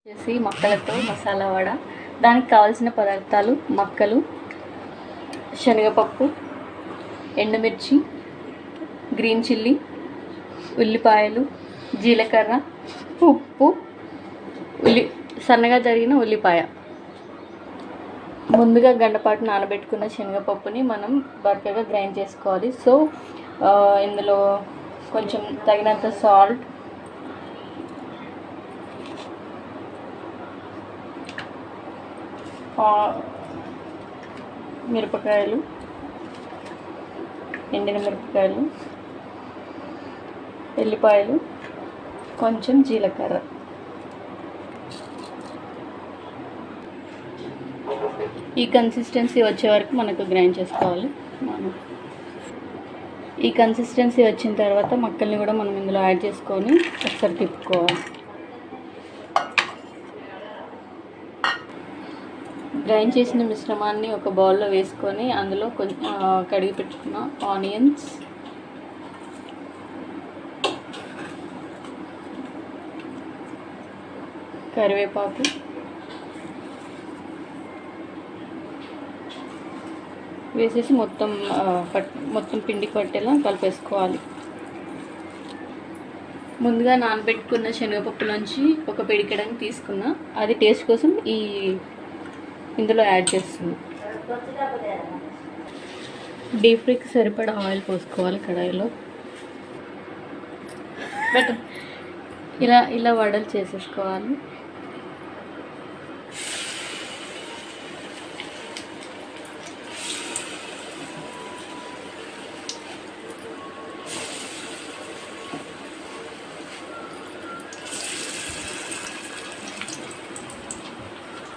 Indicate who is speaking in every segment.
Speaker 1: వచ్చేసి మక్కలతో మసాలా వడ. దానికి కావాల్సిన పదార్థాలు మక్కలు, శనగపప్పు, ఎండుమిర్చి, గ్రీన్ చిల్లీ, ఉల్లిపాయలు, జీలకర్ర, ఉప్పు, సన్నగా తరిగిన ఉల్లిపాయ. ముందుగా గంటపాటు నానబెట్టుకున్న శనగపప్పుని మనం బరకగా గ్రైండ్ చేసుకోవాలి. సో ఇందులో కొంచెం తగినంత సాల్ట్, మిరపకాయలు, ఎండిన మిరపకాయలు, ఎల్లిపాయలు, కొంచెం జీలకర్ర. ఈ కన్సిస్టెన్సీ వచ్చే వరకు మనకు గ్రైండ్ చేసుకోవాలి. ఈ కన్సిస్టెన్సీ వచ్చిన తర్వాత మక్కల్ని కూడా మనం ఇందులో యాడ్ చేసుకొని ఒకసారి తిప్పుకోవాలి. గ్రైండ్ చేసిన మిశ్రమాన్ని ఒక బౌల్లో వేసుకొని అందులో కొంచెం కడిగి పెట్టుకున్న ఆనియన్స్, కరివేపాకు, వేసేసి మొత్తం పిండి పట్టేలా కలిపేసుకోవాలి. ముందుగా నానబెట్టుకున్న శనగపప్పులోంచి ఒక పిడికెడని తీసుకున్న, అది టేస్ట్ కోసం ఇందులో యాడ్ చేస్తుంది. డీప్ ఫ్రైకి సరిపడా ఆయిల్ పోసుకోవాలి కడాయిలో. బట్ ఇలా వడలు చేసేసుకోవాలి.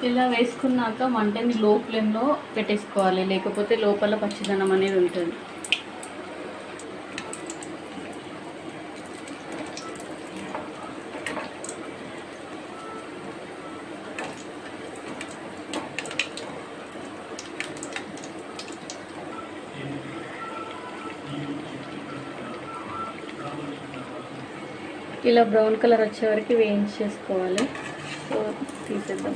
Speaker 1: ఇలా వేసుకున్నాక మంటని లో ఫ్లేమ్లో పెట్టేసుకోవాలి, లేకపోతే లోపల పచ్చిదనం అనేది ఉంటుంది. ఇలా బ్రౌన్ కలర్ వచ్చే వరకు వేయించేసుకోవాలి. సో తీసేద్దాం.